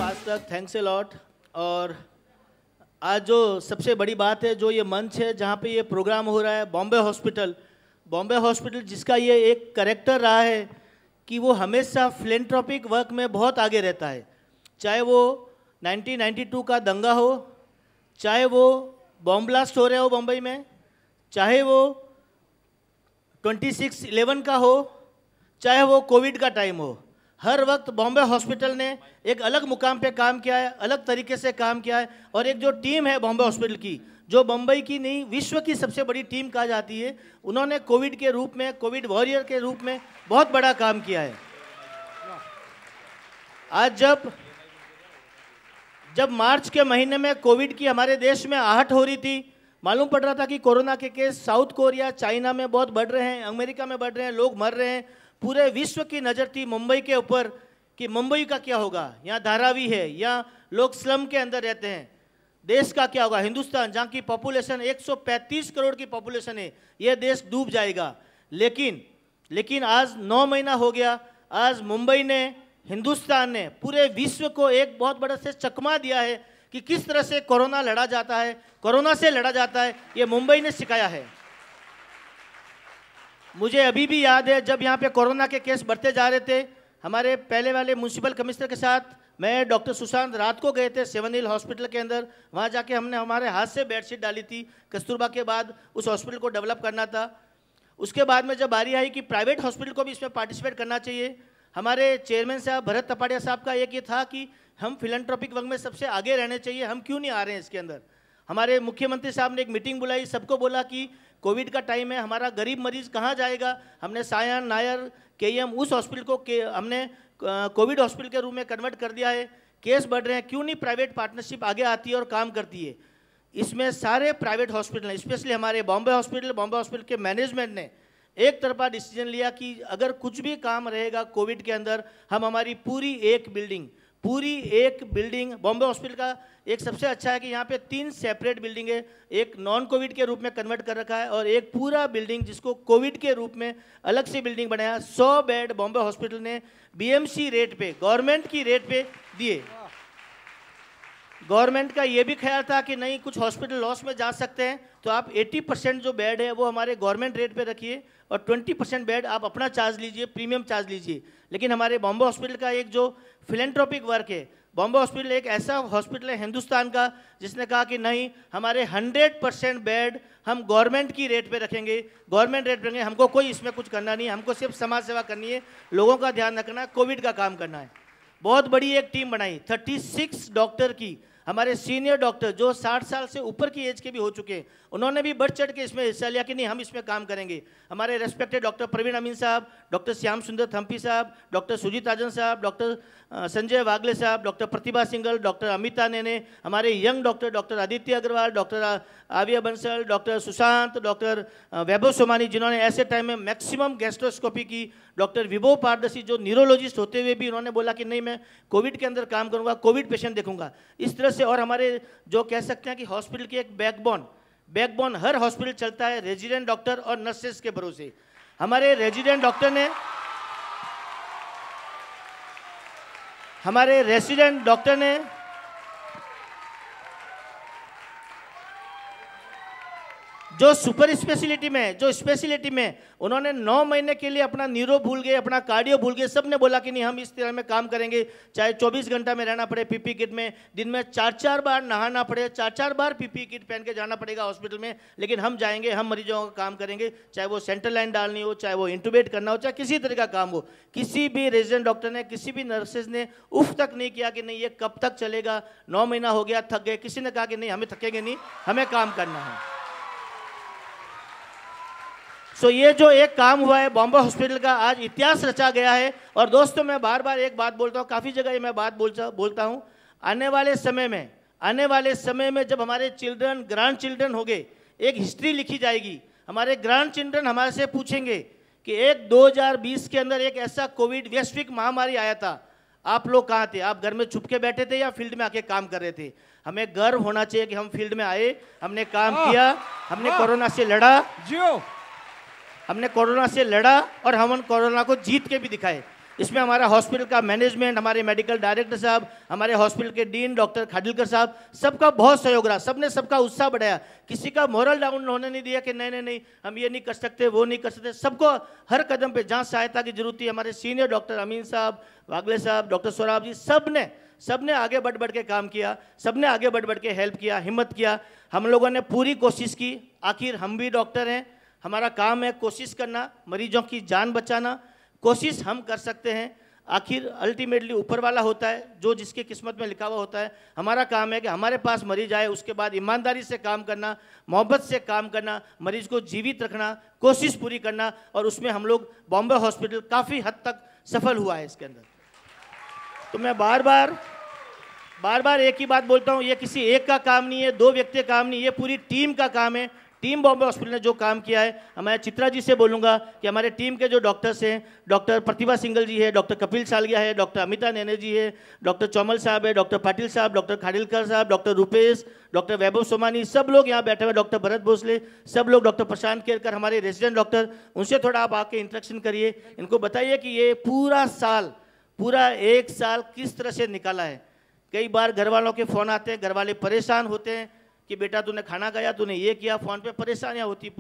आज तक, thanks a lot. और आज जो सबसे बड़ी बात है, जो ये मंच है जहाँ पे ये प्रोग्राम हो रहा है, बॉम्बे हॉस्पिटल जिसका ये एक कैरेक्टर रहा है कि वो हमेशा फिलेंथ्रोपिक वर्क में बहुत आगे रहता है। चाहे वो 1992 का दंगा हो, चाहे वो बॉम्ब ब्लास्ट हो रहा हो बम्बई में, चाहे वो 26/11 का हो, चाहे वो कोविड का टाइम हो, हर वक्त बॉम्बे हॉस्पिटल ने एक अलग मुकाम पे काम किया है, अलग तरीके से काम किया है। और एक जो टीम है बॉम्बे हॉस्पिटल की, जो बम्बई की नहीं विश्व की सबसे बड़ी टीम कहा जाती है, उन्होंने कोविड के रूप में, कोविड वॉरियर के रूप में बहुत बड़ा काम किया है। आज जब मार्च के महीने में कोविड की हमारे देश में आहट हो रही थी, मालूम पड़ रहा था कि कोरोना के केस साउथ कोरिया, चाइना में बहुत बढ़ रहे हैं, अमेरिका में बढ़ रहे हैं, लोग मर रहे हैं। पूरे विश्व की नज़र थी मुंबई के ऊपर कि मुंबई का क्या होगा, यहाँ धारावी है, यहाँ लोग स्लम के अंदर रहते हैं, देश का क्या होगा। हिंदुस्तान जहाँ की पॉपुलेशन 135 करोड़ की पॉपुलेशन है, यह देश डूब जाएगा। लेकिन आज 9 महीना हो गया, आज मुंबई ने, हिंदुस्तान ने पूरे विश्व को एक बहुत बड़ा से चकमा दिया है कि किस तरह से कोरोना लड़ा जाता है, कोरोना से लड़ा जाता है, ये मुंबई ने सिखाया है। मुझे अभी भी याद है जब यहाँ पे कोरोना के केस बढ़ते जा रहे थे, हमारे पहले वाले म्यूनसिपल कमिश्नर के साथ मैं, डॉक्टर सुशांत रात को गए थे 7 हिल हॉस्पिटल के अंदर। वहाँ जाके हमने हमारे हाथ से बेडशीट डाली थी, कस्तूरबा के बाद उस हॉस्पिटल को डेवलप करना था। उसके बाद में जब बारी आई कि प्राइवेट हॉस्पिटल को भी इसमें पार्टिसिपेट करना चाहिए, हमारे चेयरमैन साहब भरत तपाड़िया साहब का एक ये था कि हम फिलेंथ्रोपिक वर्क में सबसे आगे रहने चाहिए, हम क्यों नहीं आ रहे हैं इसके अंदर। हमारे मुख्यमंत्री साहब ने एक मीटिंग बुलाई, सबको बोला कि कोविड का टाइम है, हमारा गरीब मरीज कहाँ जाएगा। हमने सायन नायर केएम उस हॉस्पिटल को हमने कोविड हॉस्पिटल के रूम में कन्वर्ट कर दिया है। केस बढ़ रहे हैं, क्यों नहीं प्राइवेट पार्टनरशिप आगे आती है और काम करती है। इसमें सारे प्राइवेट हॉस्पिटल, स्पेशली हमारे बॉम्बे हॉस्पिटल के मैनेजमेंट ने एक तरफा डिसीजन लिया कि अगर कुछ भी काम रहेगा कोविड के अंदर, हम हमारी पूरी एक बिल्डिंग बॉम्बे हॉस्पिटल का एक सबसे अच्छा है कि यहाँ पे 3 सेपरेट बिल्डिंग है, एक नॉन कोविड के रूप में कन्वर्ट कर रखा है और एक पूरा बिल्डिंग जिसको कोविड के रूप में अलग से बिल्डिंग बनाया। 100 बेड बॉम्बे हॉस्पिटल ने बीएमसी रेट पे, गवर्नमेंट की रेट पे दिए। गवर्नमेंट का ये भी ख्याल था कि नहीं कुछ हॉस्पिटल लॉस में जा सकते हैं, तो आप 80% जो बेड है वो हमारे गवर्नमेंट रेट पे रखिए और 20% बेड आप अपना चार्ज लीजिए, प्रीमियम चार्ज लीजिए। लेकिन हमारे बॉम्बे हॉस्पिटल का एक जो फिलेंथ्रोपिक वर्क है, बॉम्बे हॉस्पिटल एक ऐसा हॉस्पिटल है हिंदुस्तान का जिसने कहा कि नहीं, हमारे 100% बेड हम गवर्नमेंट की रेट पे रखेंगे, गवर्नमेंट रेट पे रखेंगे, हमको कोई इसमें कुछ करना नहीं है, हमको सिर्फ समाज सेवा करनी है, लोगों का ध्यान रखना है, कोविड का काम करना है। बहुत बड़ी एक टीम बनाई 36 डॉक्टर की, हमारे सीनियर डॉक्टर जो 60 साल से ऊपर की एज के भी हो चुके हैं, उन्होंने भी बढ़ चढ़ के इसमें हिस्सा लिया कि नहीं हम इसमें काम करेंगे। हमारे रेस्पेक्टेड डॉक्टर प्रवीण अमीन साहब, डॉक्टर श्याम सुंदर थम्पी साहब, डॉक्टर सुजीत राजन साहब, डॉक्टर संजय वागले साहब, डॉक्टर प्रतिभा सिंगल, डॉक्टर अमिता नेने, हमारे young doctor Aditya Agarwal, doctor Aviya Bansal, doctor Sushant, doctor Vaibhav Somani जिन्होंने ऐसे टाइम में मैक्सिमम गैस्ट्रोस्कोपी की, डॉक्टर विभो पारदर्शी जो न्यूरोलॉजिस्ट होते हुए भी उन्होंने बोला कि नहीं मैं कोविड के अंदर काम करूंगा, कोविड पेशेंट देखूंगा, इस तरह से। और हमारे जो कह सकते हैं कि हॉस्पिटल की एक बैकबोन हर हॉस्पिटल चलता है रेजिडेंट डॉक्टर और नर्सेस के भरोसे। हमारे रेजिडेंट डॉक्टर ने जो स्पेशलिटी में उन्होंने 9 महीने के लिए अपना न्यूरो भूल गए, अपना कार्डियो भूल गए, सब ने बोला कि नहीं हम इस तरह में काम करेंगे, चाहे 24 घंटा में रहना पड़े पीपी किट में, दिन में 4-4 बार नहाना पड़े, 4-4 बार पीपी किट पहन के जाना पड़ेगा हॉस्पिटल में, लेकिन हम जाएंगे, हम मरीजों का काम करेंगे, चाहे वो सेंट्रल लाइन डालनी हो, चाहे वो इंटूबेट करना हो, चाहे किसी तरह का काम हो। किसी भी रेजिडेंट डॉक्टर ने, किसी भी नर्सेज ने उफ तक नहीं किया कि नहीं ये कब तक चलेगा, 9 महीना हो गया, थक गए। किसी ने कहा कि नहीं हमें थकेंगे नहीं, हमें काम करना है। सो ये जो एक काम हुआ है बॉम्बे हॉस्पिटल का, आज इतिहास रचा गया है। और दोस्तों मैं बार बार एक बात बोलता हूँ, काफ़ी जगह ये मैं बात बोलता हूँ, आने वाले समय में जब हमारे चिल्ड्रन, ग्रैंड चिल्ड्रन हो गए, एक हिस्ट्री लिखी जाएगी। हमारे ग्रैंड चिल्ड्रन हमारे से पूछेंगे कि 2020 के अंदर एक ऐसा कोविड वैश्विक महामारी आया था, आप लोग कहाँ थे, आप घर में छुप के बैठे थे या फील्ड में आके काम कर रहे थे। हमें गर्व होना चाहिए कि हम फील्ड में आए, हमने काम किया, हमने कोरोना से लड़ा, और हम कोरोना को जीत के भी दिखाए। इसमें हमारा हॉस्पिटल का मैनेजमेंट, हमारे मेडिकल डायरेक्टर साहब, हमारे हॉस्पिटल के डीन डॉक्टर खाडिलकर साहब, सबका बहुत सहयोग रहा। सबने सबका उत्साह बढ़ाया, किसी का मोरल डाउन होने नहीं दिया कि नहीं नहीं नहीं हम ये नहीं कर सकते, वो नहीं कर सकते। सबको हर कदम पे जहाँ सहायता की जरूरत थी, हमारे सीनियर डॉक्टर अमीन साहब, वागले साहब, डॉक्टर सौराब जी, सबने आगे बढ़ बढ़ के काम किया, सबने आगे बढ़ बढ़ के हेल्प किया, हिम्मत किया। हम लोगों ने पूरी कोशिश की। आखिर हम भी डॉक्टर हैं, हमारा काम है कोशिश करना, मरीजों की जान बचाना। कोशिश हम कर सकते हैं, आखिर अल्टीमेटली ऊपर वाला होता है, जो जिसके किस्मत में लिखा हुआ होता है। हमारा काम है कि हमारे पास मरीज आए, उसके बाद ईमानदारी से काम करना, मोहब्बत से काम करना, मरीज को जीवित रखना, कोशिश पूरी करना। और उसमें हम लोग बॉम्बे हॉस्पिटल काफ़ी हद तक सफल हुआ है इसके अंदर। तो मैं बार बार एक ही बात बोलता हूँ, ये किसी एक का काम नहीं है, 2 व्यक्ति का काम नहीं, ये पूरी टीम का काम है। टीम बॉम्बे हॉस्पिटल ने जो काम किया है, हमारे चित्रा जी से बोलूँगा कि हमारे टीम के जो डॉक्टर्स हैं, डॉक्टर प्रतिभा सिंगल जी है, डॉक्टर कपिल सालगिया है, डॉक्टर अमिता नैने जी है, डॉक्टर चौमल साहब है, डॉक्टर पाटिल साहब, डॉक्टर खाडिलकर साहब, डॉक्टर रूपेश, डॉक्टर वैभव सोमानी, सब लोग यहाँ बैठे हुए, डॉक्टर भरत भोसले, सब लोग, डॉक्टर प्रशांत केरकर, हमारे रेजिडेंट डॉक्टर, उनसे थोड़ा आप आके इंटरेक्शन करिए, इनको बताइए कि ये पूरा एक साल किस तरह से निकाला है। कई बार घर वालों के फ़ोन आते हैं, घर वाले परेशान होते हैं कि बेटा तूने खाना खाया, तूने ये किया, फ़ोन पे परेशानियाँ होती,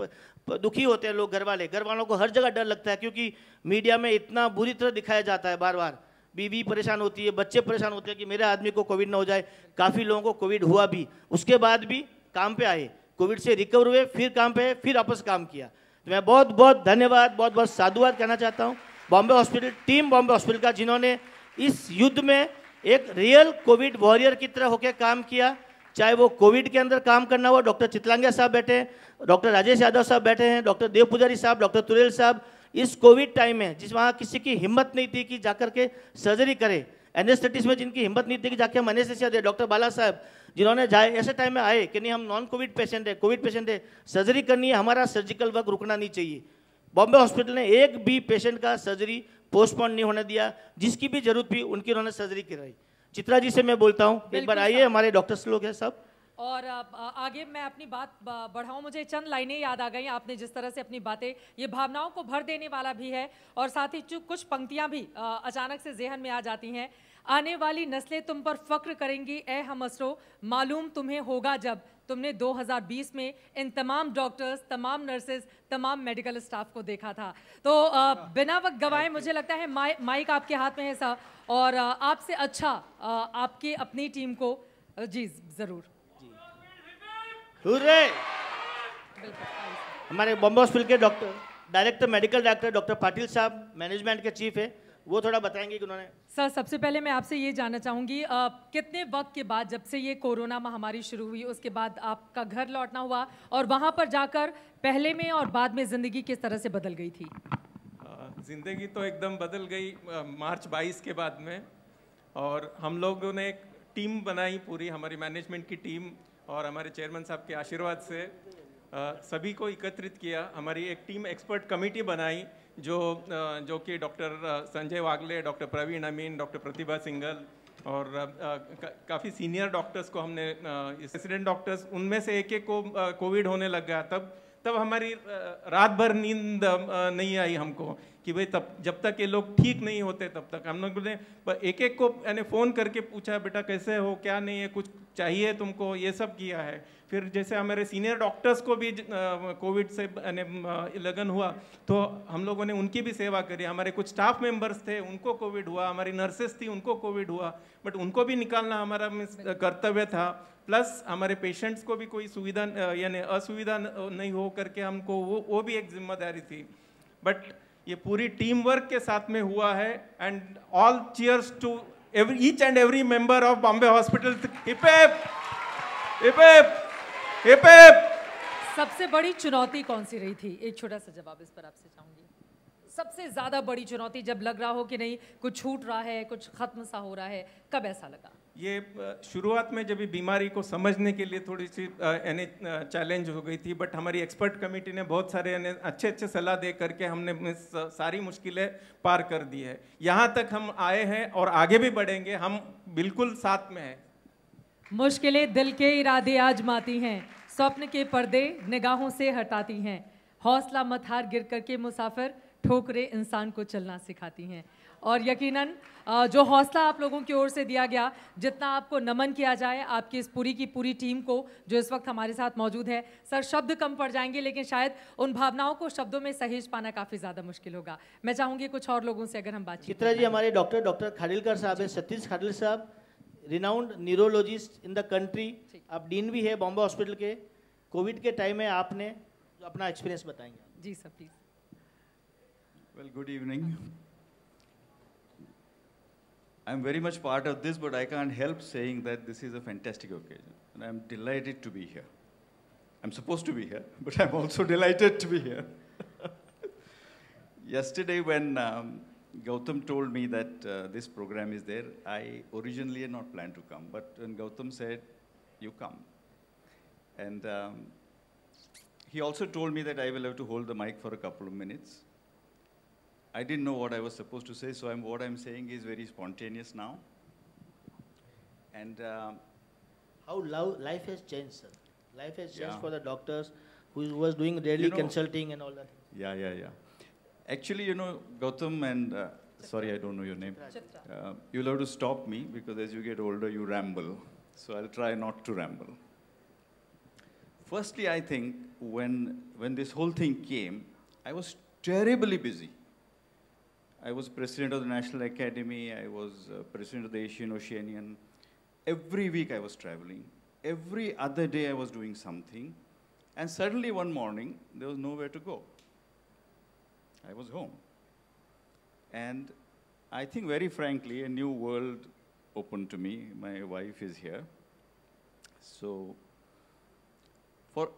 दुखी होते हैं लोग। घर वालों को हर जगह डर लगता है, क्योंकि मीडिया में इतना बुरी तरह दिखाया जाता है बार बार। बीवी परेशान होती है, बच्चे परेशान होते हैं कि मेरे आदमी को कोविड ना हो जाए। काफ़ी लोगों को कोविड हुआ भी, उसके बाद भी काम पे आए, कोविड से रिकवर हुए, फिर काम पे आए, फिर वापस काम किया। तो मैं बहुत बहुत धन्यवाद, बहुत बहुत साधुवाद कहना चाहता हूँ Bombay hospital, team Bombay hospital का, जिन्होंने इस युद्ध में एक रियल कोविड वॉरियर की तरह होकर काम किया। चाहे वो कोविड के अंदर काम करना हो, डॉक्टर चितलांगिया साहब बैठे हैं, डॉक्टर राजेश यादव साहब बैठे हैं, डॉक्टर देव पुजारी साहब, डॉक्टर तुरेल साहब, इस कोविड टाइम में जिस वहाँ किसी की हिम्मत नहीं थी कि जाकर के सर्जरी करे, एनेस्थेटिस्ट में जिनकी हिम्मत नहीं थी कि जाके हम एनेस्थेसिया दे, डॉक्टर बाला साहब, जिन्होंने जाए ऐसे टाइम में आए कि नहीं हम नॉन कोविड पेशेंट है, कोविड पेशेंट है, सर्जरी करनी है, हमारा सर्जिकल वर्क रुकना नहीं चाहिए। बॉम्बे हॉस्पिटल ने एक भी पेशेंट का सर्जरी पोस्टपोन नहीं होने दिया, जिसकी भी जरूरत थी उनकी उन्होंने सर्जरी कराई। चित्रा जी से मैं बोलता हूँ, एक बार आइए, हमारे डॉक्टर्स लोग हैं सब। और आगे मैं अपनी बात बढ़ाऊं, मुझे चंद लाइनें याद आ गई आपने जिस तरह से अपनी बातें, ये भावनाओं को भर देने वाला भी है। और साथ ही कुछ पंक्तियां भी अचानक से ज़हन में आ जाती हैं। आने वाली नस्लें तुम पर फख्र करेंगी ए हम असरो, मालूम तुम्हें होगा जब तुमने 2020 में इन तमाम डॉक्टर्स, तमाम नर्सेज, तमाम मेडिकल स्टाफ को देखा था। तो बिना वक्त गवाए मुझे लगता है माइक आपके हाथ में है सर, और आपसे अच्छा आपकी अपनी टीम को जी ज़रूर। हमारे बॉम्बे हॉस्पिटल के doctor director, medical director doctor Patil साहब, मैनेजमेंट के चीफ है, वो थोड़ा बताएंगे कि उन्होंने। सर सबसे पहले मैं आपसे ये जानना चाहूँगी, कितने वक्त के बाद, जब से ये कोरोना महामारी शुरू हुई, उसके बाद आपका घर लौटना हुआ और वहाँ पर जाकर पहले में और बाद में ज़िंदगी किस तरह से बदल गई थी? ज़िंदगी तो एकदम बदल गई मार्च 22 के बाद में। और हम लोगों ने एक टीम बनाई, पूरी हमारी मैनेजमेंट की टीम, और हमारे चेयरमैन साहब के आशीर्वाद से सभी को एकत्रित किया। हमारी एक टीम एक्सपर्ट कमेटी बनाई जो कि डॉक्टर संजय वागले, डॉक्टर प्रवीण अमीन, डॉक्टर प्रतिभा सिंगल और काफ़ी सीनियर डॉक्टर्स को हमने, रेसिडेंट डॉक्टर्स, उनमें से एक को कोविड होने लग गया। तब हमारी रात भर नींद नहीं आई हमको कि भाई तब जब तक ये लोग ठीक नहीं होते तब तक हम लोगों ने एक को यानी फ़ोन करके पूछा, बेटा कैसे हो, क्या नहीं है, कुछ चाहिए तुमको, ये सब किया है। फिर जैसे हमारे सीनियर डॉक्टर्स को भी कोविड से लगन हुआ तो हम लोगों ने उनकी भी सेवा करी। हमारे कुछ स्टाफ मेंबर्स थे, उनको कोविड हुआ, हमारी नर्सेस थी, उनको कोविड हुआ, बट उनको भी निकालना हमारा कर्तव्य था। प्लस हमारे पेशेंट्स को भी कोई सुविधा यानी असुविधा नहीं हो करके हमको वो भी एक जिम्मेदारी थी। बट ये पूरी टीम वर्क के साथ में हुआ है। And all cheers to each and every member of Bombay hospital. Hip hip hip hip hip. सबसे बड़ी चुनौती कौन सी रही थी? एक छोटा सा जवाब इस पर आपसे चाहूंगी। सबसे ज्यादा बड़ी चुनौती, जब लग रहा हो कि नहीं कुछ छूट रहा है, कुछ खत्म सा हो रहा है, कब ऐसा लगा? ये शुरुआत में जब बीमारी को समझने के लिए थोड़ी सी चैलेंज हो गई थी, बट हमारी एक्सपर्ट कमेटी ने बहुत सारे अच्छे सलाह दे करके हमने सारी मुश्किलें पार कर दी है। यहाँ तक हम आए हैं और आगे भी बढ़ेंगे, हम बिल्कुल साथ में हैं। मुश्किलें दिल के इरादे आजमाती हैं, स्वप्न के पर्दे निगाहों से हटाती हैं, हौसला मत हार गिर करके मुसाफिर ठोकरें इंसान को चलना सिखाती हैं। और यकीनन जो हौसला आप लोगों की ओर से दिया गया, जितना आपको नमन किया जाए आपकी इस पूरी की पूरी टीम को जो इस वक्त हमारे साथ मौजूद है। सर, शब्द कम पड़ जाएंगे, लेकिन शायद उन भावनाओं को शब्दों में सहेज पाना काफ़ी ज़्यादा मुश्किल होगा। मैं चाहूँगी कुछ और लोगों से अगर हम बातचीत चित्रा जी, हमारे डॉक्टर खाडिलकर साहब है, सतीश खाडिल साहब, renowned neurologist in the country, आप डीन भी है बॉम्बे हॉस्पिटल के। कोविड के टाइम में आपने अपना एक्सपीरियंस बताएंगे। जी sir, please. Well, good evening. I'm very much part of this, but I can't help saying that this is a fantastic occasion, and I'm delighted to be here. I'm supposed to be here, but I'm also delighted to be here. Yesterday, when Gautam told me that this program is there, I originally had not planned to come, but when Gautam said, "You come," and he also told me that I will have to hold the mic for a couple of minutes. I didn't know what I was supposed to say, so what I'm saying is very spontaneous now. And How life has changed, sir. Life has changed Yeah. for the doctors who was doing daily consulting and all that. yeah. Actually, Gautam and, sorry, I don't know your name. Chitra. You'll have to stop me because as you get older, you ramble. So I'll try not to ramble. Firstly, I think when this whole thing came, I was terribly busy. I was president of the National Academy. I was president of the Asian Oceanian. Every week I was traveling. Every other day I was doing something. And suddenly one morning, there was nowhere to go. I was home. And I think very frankly, a new world opened to me. My wife is here. So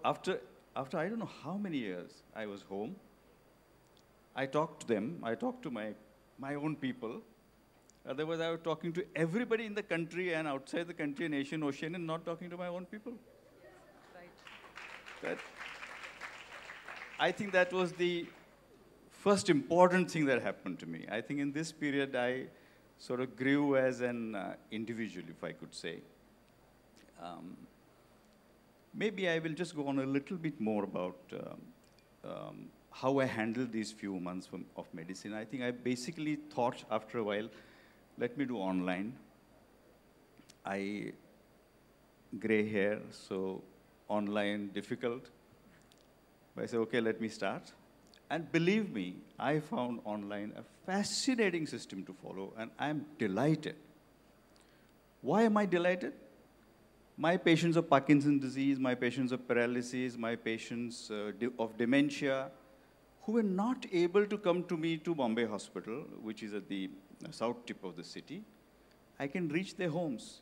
after I don't know how many years I was home, I talked to them, I talked to my own people. Otherwise, I was talking to everybody in the country and outside the country and Asian Ocean and not talking to my own people. Right. I think that was the first important thing that happened to me. I think in this period, I sort of grew as an individual, if I could say. Maybe I will just go on a little bit more about how I handled these few months of medicine. I think I basically thought after a while, let me do online. Gray hair, so online difficult. But I said, okay, let me start. And believe me, I found online a fascinating system to follow, and I'm delighted. Why am I delighted? My patients of Parkinson's disease, my patients of paralysis, my patients of dementia, who were not able to come to me to Bombay Hospital, which is at the south tip of the city, I can reach their homes.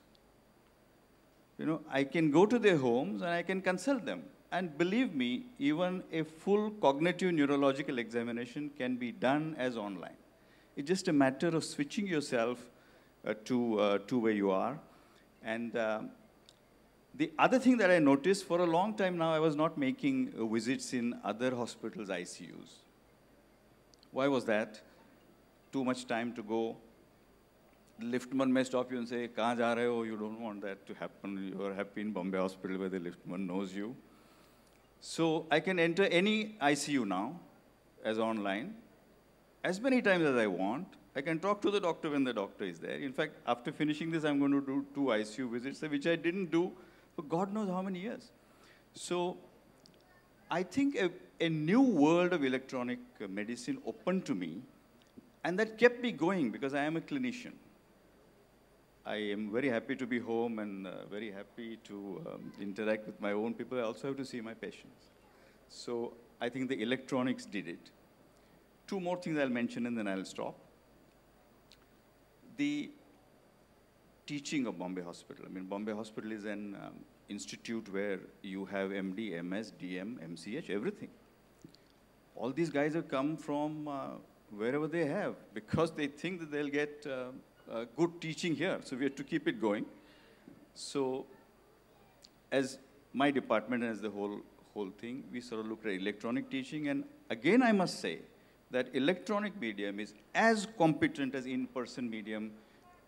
I can go to their homes and I can consult them. And believe me, even a full cognitive neurological examination can be done as online. It's just a matter of switching yourself to where you are. And the other thing that I noticed, for a long time now, I was not making visits in other hospitals' ICUs. Why was that? Too much time to go. The liftman may stop you and say, "Kahan ja rahe ho?" You don't want that to happen. You are happy in Bombay Hospital where the liftman knows you. So I can enter any ICU now as online, as many times as I want. I can talk to the doctor when the doctor is there. In fact, after finishing this, I'm going to do 2 ICU visits, which I didn't do for God knows how many years. So I think a new world of electronic medicine opened to me, and that kept me going because I am a clinician. I am very happy to be home and very happy to interact with my own people. I also have to see my patients. So I think the electronics did it. 2 more things I'll mention and then I'll stop. The teaching of Bombay Hospital. I mean, Bombay Hospital is an institute where you have MD, MS, DM, MCH, everything. All these guys have come from wherever they have because they think that they'll get good teaching here. So we have to keep it going. So as my department and as the whole thing, we sort of looked at electronic teaching. And again, I must say that electronic medium is as competent as in-person medium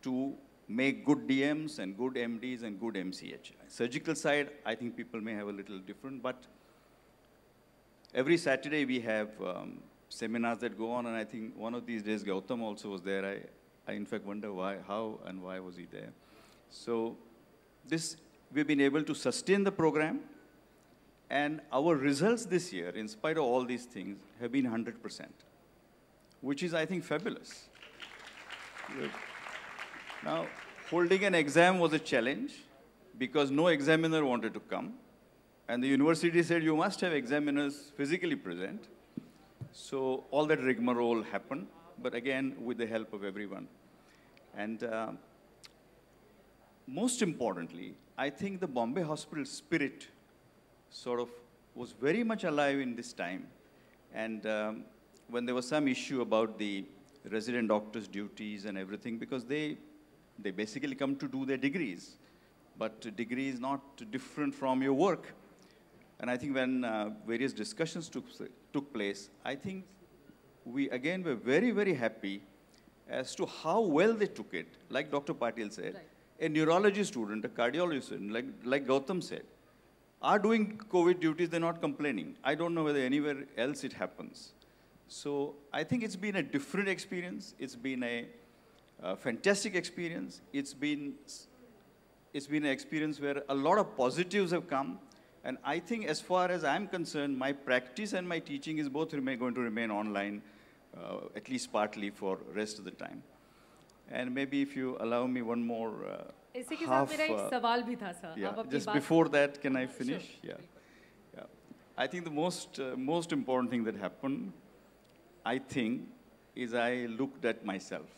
to make good DMs and good MDs and good MCH. Surgical side, I think people may have a little different, but every Saturday we have seminars that go on, and I think one of these days Gautam also was there. I in fact wonder why, how and why was he there. So we've been able to sustain the program, and our results this year, in spite of all these things, have been 100%, which is, I think, fabulous. Now, holding an exam was a challenge because no examiner wanted to come. And the university said, you must have examiners physically present. So all that rigmarole happened, but again, with the help of everyone. And most importantly, I think the Bombay Hospital spirit sort of was very much alive in this time. And when there was some issue about the resident doctors' duties and everything, because they basically come to do their degrees. But degree is not different from your work. And I think when various discussions took place, I think we again were very, very happy as to how well they took it. Like Dr. Patil said, right. A neurology student, a cardiology student, like Gautam said, are doing COVID duties, they're not complaining. I don't know whether anywhere else it happens. So I think it's been a different experience. It's been a fantastic experience. It's been an experience where a lot of positives have come. And I think as far as I'm concerned, my practice and my teaching is both going to remain online, at least partly for the rest of the time. And maybe if you allow me one more इसी के साथ मेरा एक सवाल भी था sir. Yeah, just before that, can I finish? Sure. Yeah. I think the most important thing that happened, I think, is I looked at myself.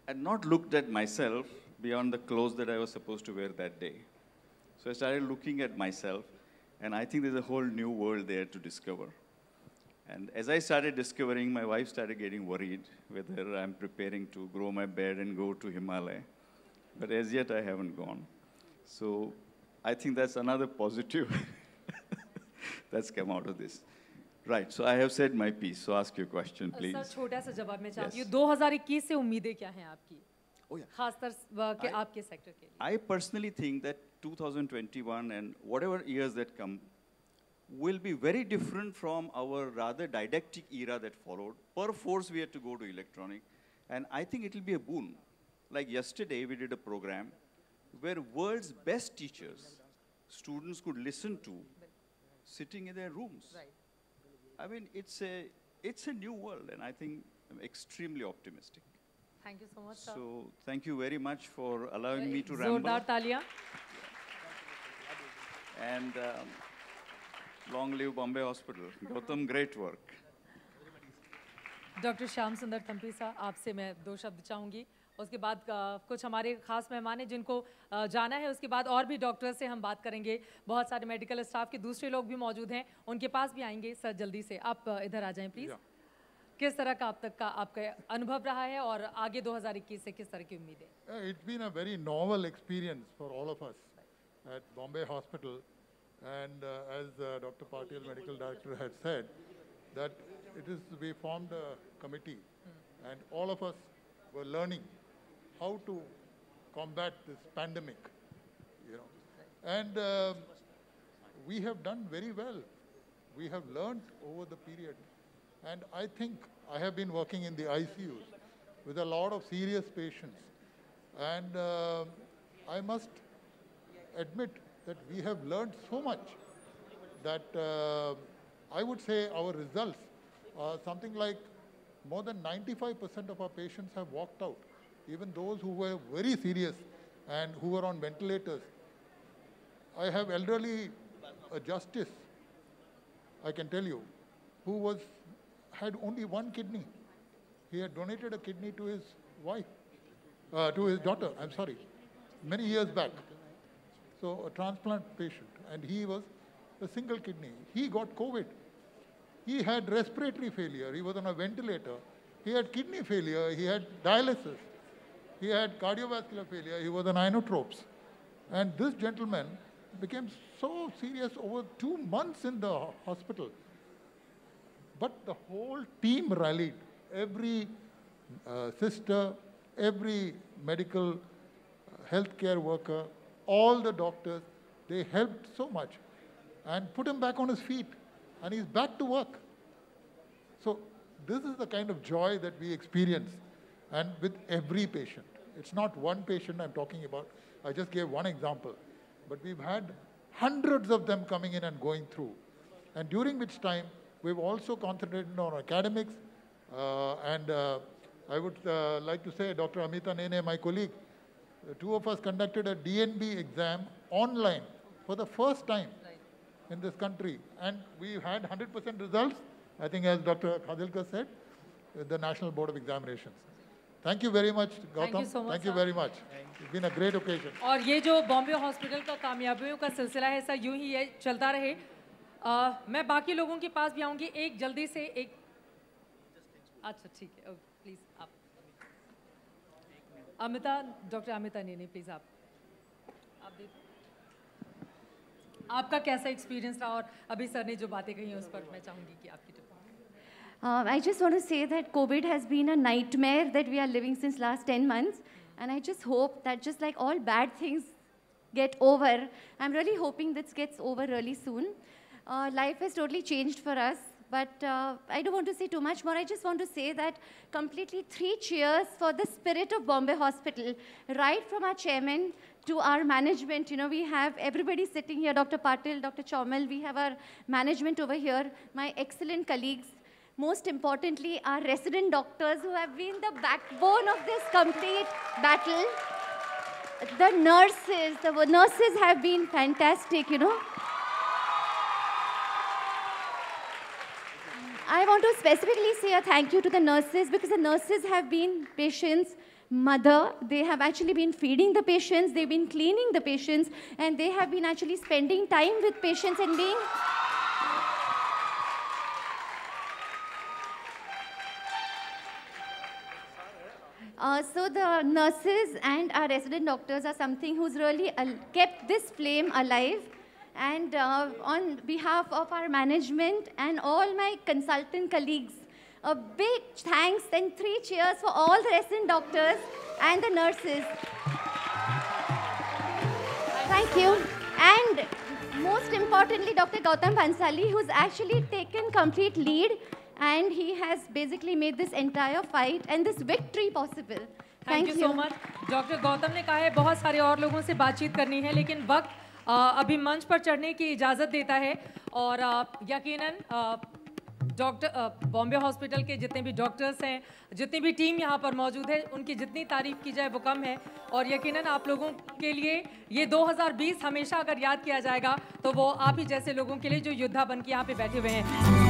And not looked at myself beyond the clothes that I was supposed to wear that day. So I started looking at myself, and I think there's a whole new world there to discover. And as I started discovering, my wife started getting worried whether I'm preparing to grow my bed and go to Himalaya. But as yet, I haven't gone. So I think that's another positive that's come out of this. Right, so I have said my piece, so ask your question, please. Sir छोटा सा जवाब मैं चाहती हूँ. 2021 से उम्मीदें क्या हैं आपकी? Oh, yeah. खासतर के आपके सेक्टर के लिए. I personally think that 2021 and whatever years that come will be very different from our rather didactic era that followed. Perforce we had to go to electronic, and I think it will be a boon. Like yesterday, we did a program where world's best teachers, students could listen to sitting in their rooms. Right. I mean, it's a new world, and I think I'm extremely optimistic. Thank you so much, sir. So thank you very much for allowing me to ramble. जोरदार तालियां. And long live Bombay Hospital. Gautam, great work. Doctor Shyam सुंदर तंपी साहब, आपसे मैं 2 शब्द चाहूँगी. उसके बाद कुछ हमारे खास मेहमान हैं जिनको जाना है. उसके बाद और भी डॉक्टर से हम बात करेंगे. बहुत सारे मेडिकल स्टाफ के दूसरे लोग भी मौजूद हैं, उनके पास भी आएंगे. सर जल्दी से आप इधर आ जाएं प्लीज़. किस तरह का अब तक का आपका अनुभव रहा है और आगे 2021 से किस तरह की उम्मीदें? It's been a very novel experience for all of us at Bombay Hospital, and as Dr. Patil, Medical Director, had said, that we formed a committee, and all of us were learning how to combat this pandemic, and we have done very well. We have learned over the period. And I think I have been working in the ICUs with a lot of serious patients. And I must admit that we have learned so much that I would say our results are something like more than 95% of our patients have walked out, even those who were very serious and who were on ventilators. I have elderly justice, I can tell you, who had only one kidney. He had donated a kidney to his wife, to his daughter, I'm sorry, many years back. So a transplant patient, and he was a single kidney. He got COVID. He had respiratory failure. He was on a ventilator. He had kidney failure. He had dialysis. He had cardiovascular failure. He was on inotropes. And this gentleman became so serious over 2 months in the hospital. But the whole team rallied. Every sister, every medical healthcare worker, all the doctors, they helped so much and put him back on his feet. And he's back to work. So this is the kind of joy that we experience, and with every patient. It's not one patient I'm talking about. I just gave one example. But we've had hundreds of them coming in and going through. And during which time, we've also concentrated on academics. I would like to say, Dr. Amita Nene, my colleague, the two of us conducted a DNB exam online for the first time in this country. And we had 100% results, I think as Dr. Khadilkar said, with the National Board of Examinations. Thank you very much, Gautam. Thank you so much, Thank you sir. very much. It's been a great occasion. और ये जो Bombay hospital का कामयाबियों का सिलसिला है sir, यूं ही ये चलता रहे। मैं बाकी लोगों के पास भी आऊँगी, एक जल्दी से एक, अच्छा ठीक है, प्लीज़ आप Amita, doctor Amita Nene, please आप दे, आपका कैसा एक्सपीरियंस रहा, और अभी सर ने जो बातें कही हैं उस पर मैं चाहूँगी कि आपकी टिप्पणी। I just want to say that COVID has been a nightmare that we are living since last 10 months. And I just hope that just like all bad things get over, I'm really hoping this gets over really soon. Life has totally changed for us. But I don't want to say too much more. I just want to say that completely 3 cheers for the spirit of Bombay Hospital, right from our chairman to our management. You know, we have everybody sitting here, Dr. Patil, Dr. Chaumal, we have our management over here, my excellent colleagues. Most importantly, our resident doctors who have been the backbone of this complete battle. The nurses have been fantastic, you know. I want to specifically say a thank you to the nurses, because the nurses have been patients' mother. They have actually been feeding the patients, they've been cleaning the patients, and they have been actually spending time with patients and being... So the nurses and our resident doctors are something who's really kept this flame alive. And on behalf of our management and all my consultant colleagues, a big thanks and 3 cheers for all the resident doctors and the nurses. Thank you. And most importantly, Dr. Gautam Bhansali, who's actually taken complete lead, and he has basically made this entire fight and this victory possible. Thank you so much. Doctor Gautam ने कहा है बहुत सारे और लोगों से बातचीत करनी है, लेकिन वक्त अभी मंच पर चढ़ने की इजाज़त देता है, और यकीनन डॉक्टर बॉम्बे हॉस्पिटल के जितने भी डॉक्टर्स हैं, जितनी भी टीम यहाँ पर मौजूद है, उनकी जितनी तारीफ की जाए वो कम है। और यकीनन आप लोगों के लिए ये 2020 हमेशा अगर याद किया जाएगा तो वो आप ही जैसे लोगों के लिए जो योद्धा बन के यहाँ पे बैठे हुए हैं।